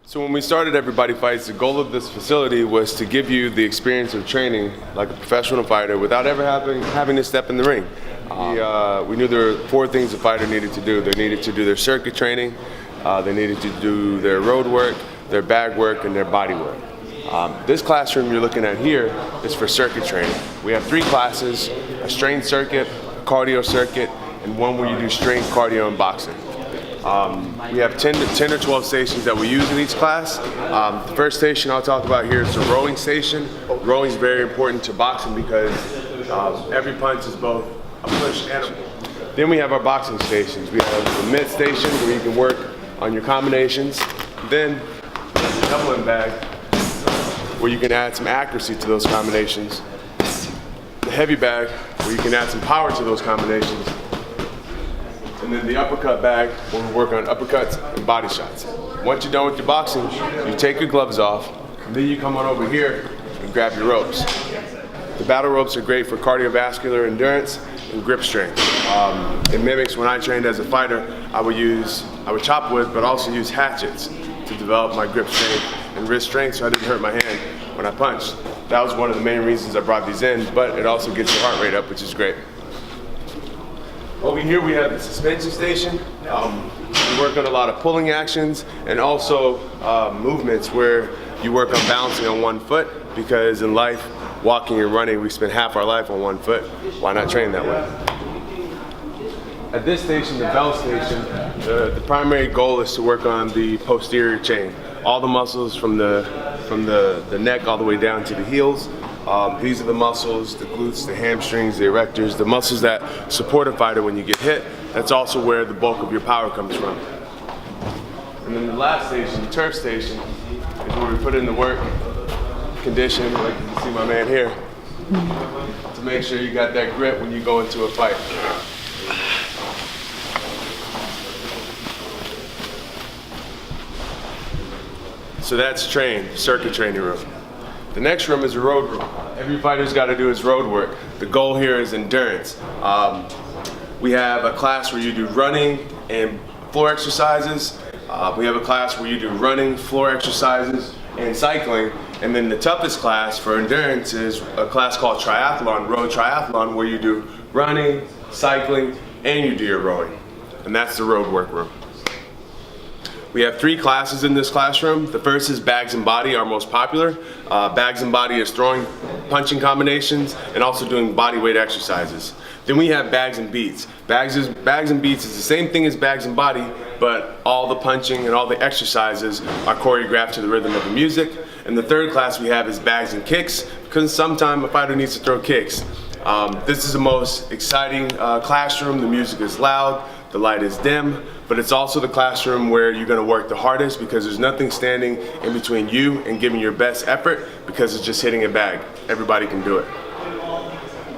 So when we started Everybody Fights, the goal of this facility was to give you the experience of training like a professional fighter without ever having to step in the ring. We knew there were 4 things a fighter needed to do. They needed to do their circuit training, they needed to do their road work, their bag work, and their body work. This classroom you're looking at here is for circuit training. We have 3 classes, a strength circuit, a cardio circuit, and one where you do strength, cardio, and boxing. We have 10 or 12 stations that we use in each class. The first station I'll talk about here is the rowing station. Rowing is very important to boxing because every punch is both a push and a pull. Then we have our boxing stations. We have the mid station where you can work on your combinations. Then the doubling bag where you can add some accuracy to those combinations. The heavy bag where you can add some power to those combinations. And then the uppercut bag where we work on uppercuts and body shots. Once you're done with your boxing, you take your gloves off, and then you come on over here and grab your ropes. The battle ropes are great for cardiovascular endurance and grip strength. It mimics when I trained as a fighter, I would chop wood, but also use hatchets to develop my grip strength and wrist strength so I didn't hurt my hand when I punched. That was one of the main reasons I brought these in, but it also gets your heart rate up, which is great. Over here we have the suspension station. We work on a lot of pulling actions and also movements where you work on balancing on one foot, because in life, walking and running, we spend half our life on one foot. Why not train that way? At this station, the bell station, the primary goal is to work on the posterior chain. All the muscles from the neck all the way down to the heels. These are the muscles, the glutes, the hamstrings, the erectors, the muscles that support a fighter when you get hit. That's also where the bulk of your power comes from. And then the last station, the turf station, is where we put in the work, condition, like you can see my man here, to make sure you got that grip when you go into a fight. So that's circuit training room. The next room is a road room. Every fighter's got to do his road work. The goal here is endurance. We have a class where you do running and floor exercises. We have a class where you do running, floor exercises, and cycling. And then the toughest class for endurance is a class called triathlon, road triathlon, where you do running, cycling, and you do your rowing. And that's the road work room. We have 3 classes in this classroom. The first is bags and body, our most popular. Bags and body is throwing punching combinations and also doing body weight exercises. Then we have bags and beats. Bags and beats is the same thing as bags and body, but all the punching and all the exercises are choreographed to the rhythm of the music. And the third class we have is bags and kicks, because sometimes a fighter needs to throw kicks. This is the most exciting classroom. The music is loud, the light is dim, but it's also the classroom where you're going to work the hardest, because there's nothing standing in between you and giving your best effort, because it's just hitting a bag. Everybody can do it.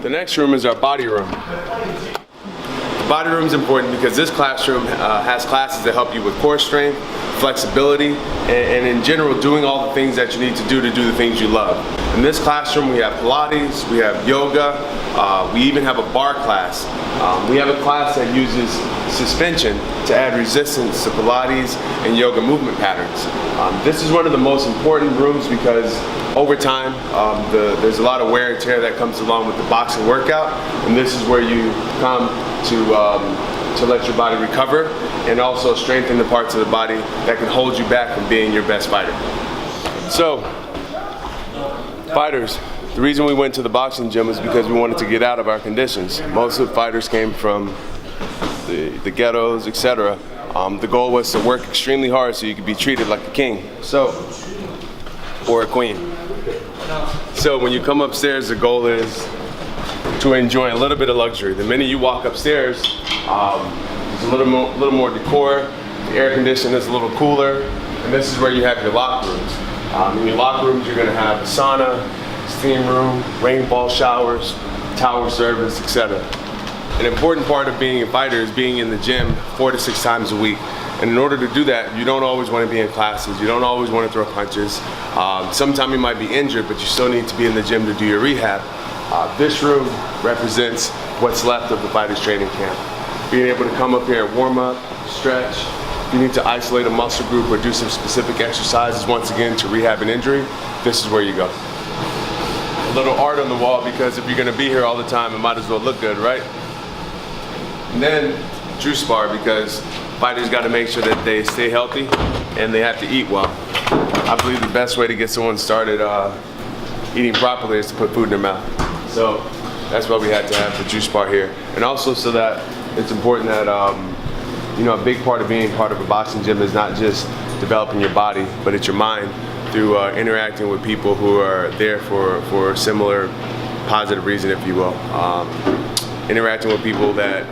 The next room is our body room. The body room is important because this classroom has classes that help you with core strength, flexibility, and in general doing all the things that you need to do the things you love. In this classroom we have Pilates, we have yoga, we even have a bar class. We have a class that uses suspension to add resistance to Pilates and yoga movement patterns. This is one of the most important rooms because over time there's a lot of wear and tear that comes along with the boxing workout, and this is where you come to let your body recover and also strengthen the parts of the body that can hold you back from being your best fighter. So, fighters, the reason we went to the boxing gym is because we wanted to get out of our conditions. Most of the fighters came from the ghettos, etc. The goal was to work extremely hard so you could be treated like a king, or a queen. So when you come upstairs, the goal is to enjoy a little bit of luxury. The minute you walk upstairs, there's a little more decor. The air conditioning is a little cooler, and this is where you have your locker rooms. In your locker rooms, you're going to have a sauna, steam room, rainfall showers, towel service, etc. An important part of being a fighter is being in the gym 4 to 6 times a week. And in order to do that, you don't always want to be in classes. You don't always want to throw punches. Sometimes you might be injured, but you still need to be in the gym to do your rehab. This room represents what's left of the fighter's training camp. Being able to come up here and warm up, stretch, If you need to isolate a muscle group or do some specific exercises, once again, to rehab an injury, this is where you go. A little art on the wall, because if you're gonna be here all the time, it might as well look good, right? And then juice bar, because fighters gotta make sure that they stay healthy and they have to eat well. I believe the best way to get someone started eating properly is to put food in their mouth. So that's why we had to have the juice bar here. And also so that it's important that you know, a big part of being part of a boxing gym is not just developing your body, but it's your mind through interacting with people who are there for a similar positive reason, if you will. Interacting with people that,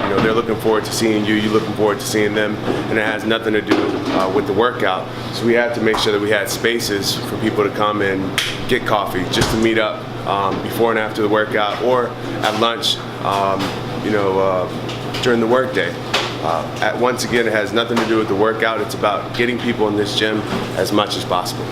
you know, they're looking forward to seeing you, you're looking forward to seeing them, and it has nothing to do with the workout. So we had to make sure that we had spaces for people to come and get coffee, just to meet up before and after the workout, or at lunch, you know, during the workday. Once again, it has nothing to do with the workout. It's about getting people in this gym as much as possible.